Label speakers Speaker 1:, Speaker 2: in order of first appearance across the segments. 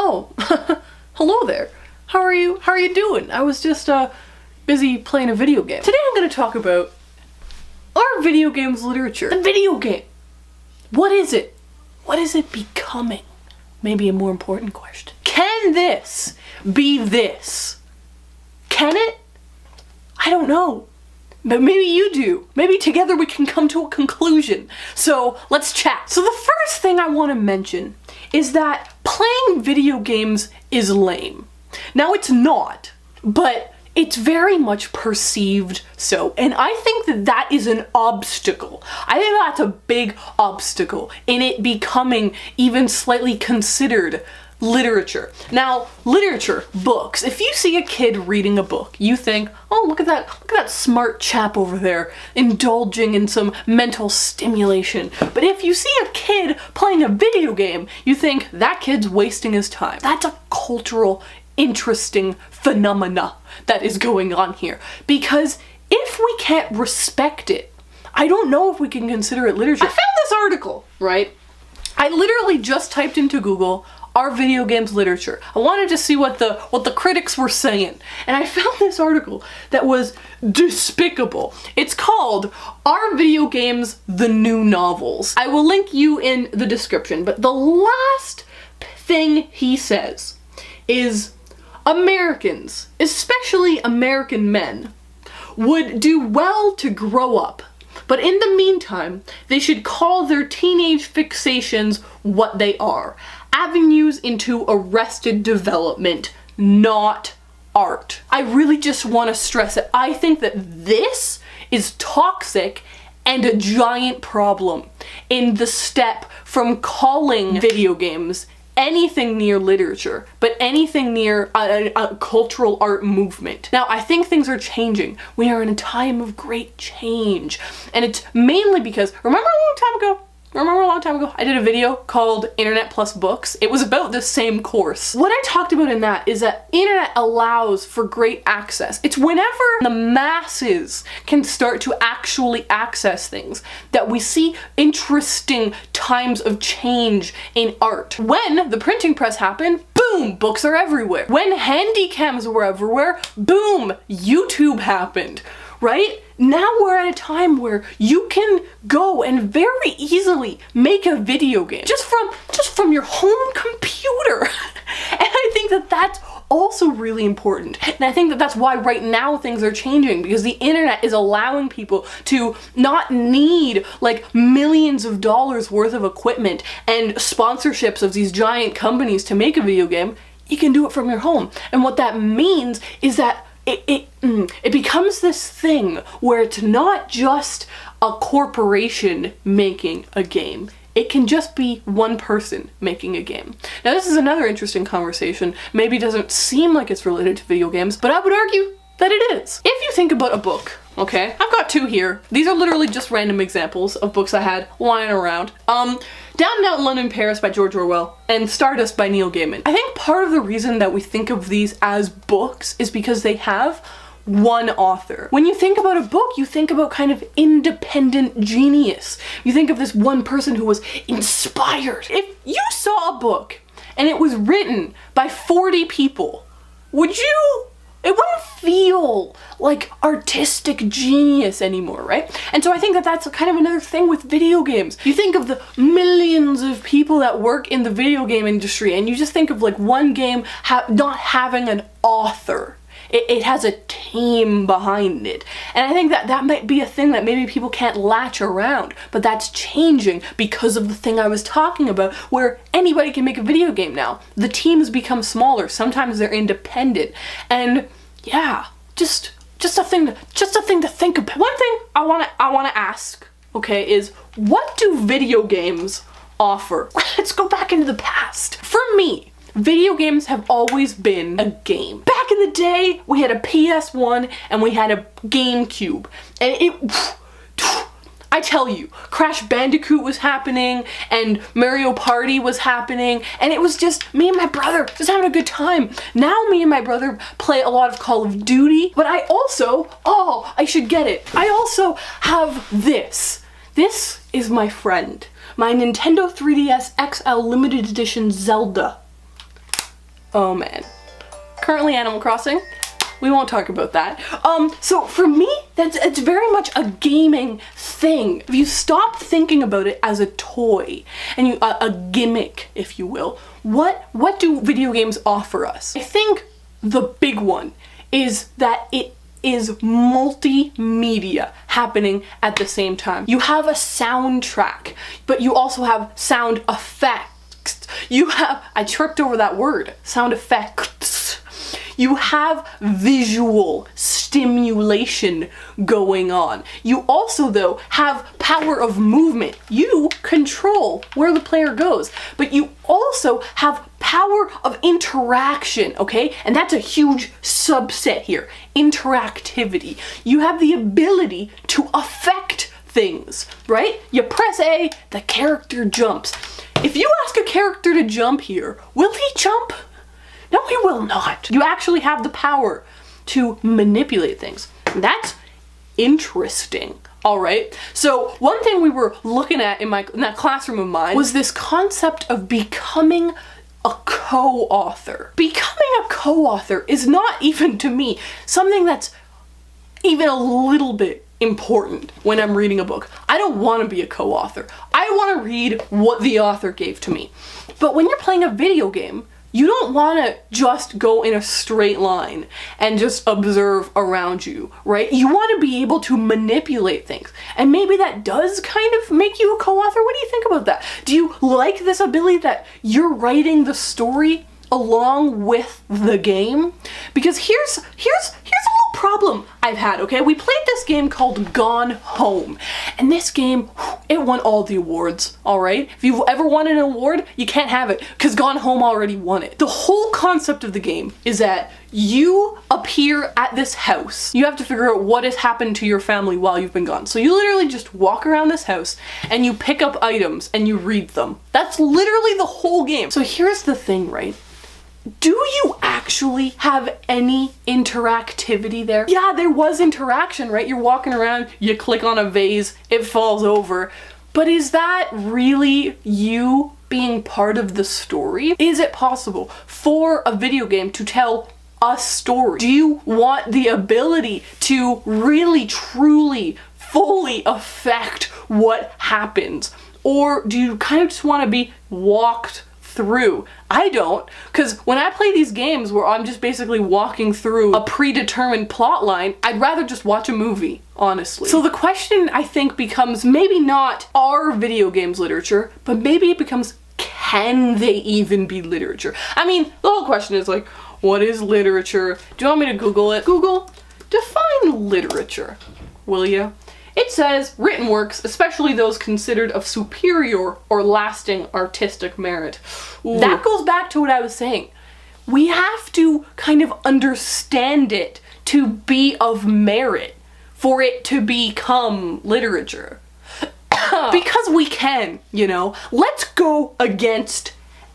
Speaker 1: Oh, hello there. How are you doing? I was just busy playing a video game. Today I'm going to talk about our video games literature. The video game. What is it? What is it becoming? Maybe a more important question. Can this be this? Can it? I don't know. But maybe you do. Maybe together we can come to a conclusion. So let's chat. So the first thing I want to mention is that playing video games is lame. Now it's not, but it's very much perceived so. And I think that that is an obstacle. I think that's a big obstacle in it becoming even slightly considered literature. Now, literature, books. If you see a kid reading a book, you think, oh, look at that smart chap over there indulging in some mental stimulation. But if you see a kid playing a video game, you think that kid's wasting his time. That's a cultural, interesting phenomena that is going on here. Because if we can't respect it, I don't know if we can consider it literature. I found this article, right? I literally just typed into Google, "Are video games literature?" I wanted to see what the critics were saying. And I found this article that was despicable. It's called, "Are Video Games the New Novels?" I will link you in the description, but the last thing he says is Americans, especially American men, would do well to grow up. But in the meantime, they should call their teenage fixations what they are. Avenues into arrested development, not art. I really just want to stress it. I think that this is toxic and a giant problem in the step from calling video games anything near literature, but anything near a cultural art movement. Now, I think things are changing. We are in a time of great change. And it's mainly because, remember a long time ago, I did a video called Internet Plus Books. It was about the same course. What I talked about in that is that internet allows for great access. It's whenever the masses can start to actually access things that we see interesting times of change in art. When the printing press happened, boom, books are everywhere. When handycams were everywhere, boom, YouTube happened. Right? Now we're at a time where you can go and very easily make a video game just from your home computer. And I think that that's also really important. And I think that that's why right now things are changing, because the internet is allowing people to not need like millions of dollars worth of equipment and sponsorships of these giant companies to make a video game. You can do it from your home. And what that means is that it becomes this thing where it's not just a corporation making a game. It can just be one person making a game. Now, this is another interesting conversation. Maybe doesn't seem like it's related to video games, but I would argue that it is. If you think about a book, okay, I've got two here. These are literally just random examples of books I had lying around. Down and Out in London, Paris by George Orwell, and Stardust by Neil Gaiman. I think part of the reason that we think of these as books is because they have one author. When you think about a book, you think about kind of independent genius. You think of this one person who was inspired. If you saw a book and it was written by 40 people, it wouldn't feel like artistic genius anymore, right? And so I think that that's kind of another thing with video games. You think of the millions of people that work in the video game industry, and you just think of like one game not having an author. It has a team behind it. And I think that that might be a thing that maybe people can't latch around, but that's changing because of the thing I was talking about, where anybody can make a video game now. The teams become smaller. Sometimes they're independent. And yeah, just a thing to think about. One thing I want to ask, okay, is what do video games offer? Let's go back into the past. For me, video games have always been a game. Back in the day, we had a PS1 and we had a GameCube. And I tell you, Crash Bandicoot was happening and Mario Party was happening, and it was just me and my brother just having a good time. Now me and my brother play a lot of Call of Duty, but I also, I should get it. I also have this. This is my friend. My Nintendo 3DS XL limited edition Zelda. Oh man. Currently Animal Crossing. We won't talk about that. So for me, it's very much a gaming thing. If you stop thinking about it as a toy and a gimmick, if you will, what do video games offer us? I think the big one is that it is multimedia happening at the same time. You have a soundtrack, but you also have sound effects. I tripped over that word, sound effects. You have visual stimulation going on. You also, though, have power of movement. You control where the player goes, but you also have power of interaction, okay? And that's a huge subset here, interactivity. You have the ability to affect things, right? You press A, the character jumps. If you ask a character to jump here, will he jump? No, he will not. You actually have the power to manipulate things. That's interesting, all right? So one thing we were looking at in that classroom of mine was this concept of becoming a co-author. Becoming a co-author is not even, to me, something that's even a little bit important when I'm reading a book. I don't want to be a co-author. I want to read what the author gave to me. But when you're playing a video game, you don't want to just go in a straight line and just observe around you, right? You want to be able to manipulate things. And maybe that does kind of make you a co-author. What do you think about that? Do you like this ability that you're writing the story along with the game? Because here's a little problem I've had, okay? We played this game called Gone Home, and this game, it won all the awards, all right? If you've ever won an award, you can't have it because Gone Home already won it. The whole concept of the game is that you appear at this house. You have to figure out what has happened to your family while you've been gone. So you literally just walk around this house and you pick up items and you read them. That's literally the whole game. So here's the thing, right? Do you actually have any interactivity there? Yeah, there was interaction, right? You're walking around, you click on a vase, it falls over. But is that really you being part of the story? Is it possible for a video game to tell a story? Do you want the ability to really, truly, fully affect what happens? Or do you kind of just want to be walked through? I don't, because when I play these games where I'm just basically walking through a predetermined plot line, I'd rather just watch a movie, honestly. So the question, I think, becomes maybe not are video games literature, but maybe it becomes, can they even be literature? I mean, the whole question is like, what is literature? Do you want me to Google it? Google, define literature, will you? It says written works, especially those considered of superior or lasting artistic merit. Ooh. That goes back to what I was saying. We have to kind of understand it to be of merit for it to become literature. Because we can, you know. Let's go against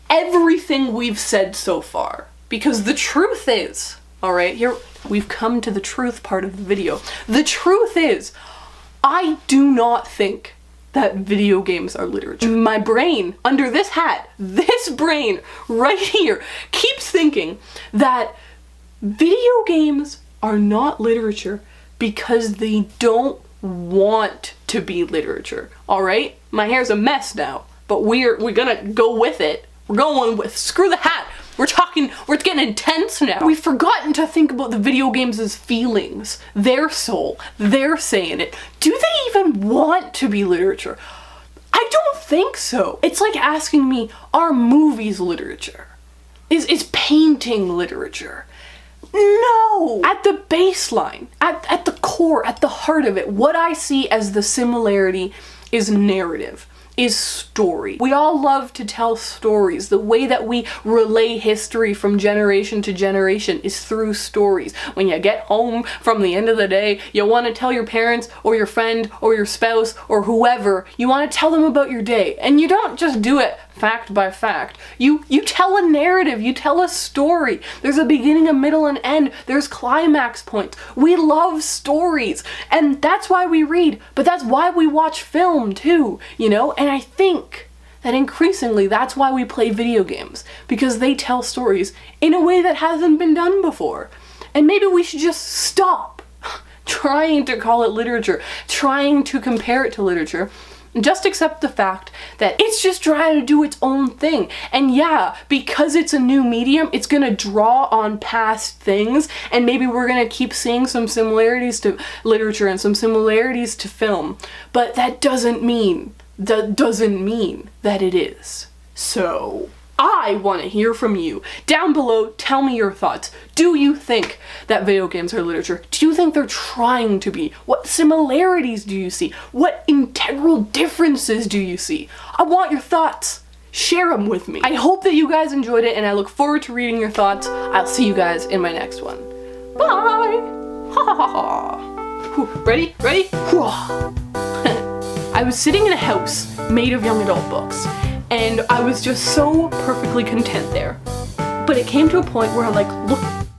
Speaker 1: everything we've said so far. Because the truth is, all right, here we've come to the truth part of the video. The truth is, I do not think that video games are literature. My brain, under this hat, this brain right here, keeps thinking that video games are not literature because they don't want to be literature, all right? My hair's a mess now, but we're gonna go with it. We're going with, screw the hat. We're getting intense now. We've forgotten to think about the video games as feelings, their soul, they're saying it. Do they even want to be literature? I don't think so. It's like asking me, are movies literature? Is painting literature? No! At the baseline, at the core, at the heart of it, what I see as the similarity is narrative. Is story. We all love to tell stories. The way that we relay history from generation to generation is through stories. When you get home from the end of the day, you want to tell your parents or your friend or your spouse or whoever, you want to tell them about your day. And you don't just do it fact by fact. You tell a narrative, you tell a story. There's a beginning, a middle, and end. There's climax points. We love stories. And that's why we read, but that's why we watch film too, you know? And I think that increasingly that's why we play video games, because they tell stories in a way that hasn't been done before. And maybe we should just stop trying to call it literature, trying to compare it to literature, and just accept the fact that it's just trying to do its own thing. And yeah, because it's a new medium, it's gonna draw on past things, and maybe we're gonna keep seeing some similarities to literature and some similarities to film, but that doesn't mean that it is. So I want to hear from you. Down below, tell me your thoughts. Do you think that video games are literature? Do you think they're trying to be? What similarities do you see? What integral differences do you see? I want your thoughts. Share them with me. I hope that you guys enjoyed it, and I look forward to reading your thoughts. I'll see you guys in my next one. Bye! Ha ha ha ha. Ready? Ready? I was sitting in a house made of young adult books, and I was just so perfectly content there. But it came to a point where I looked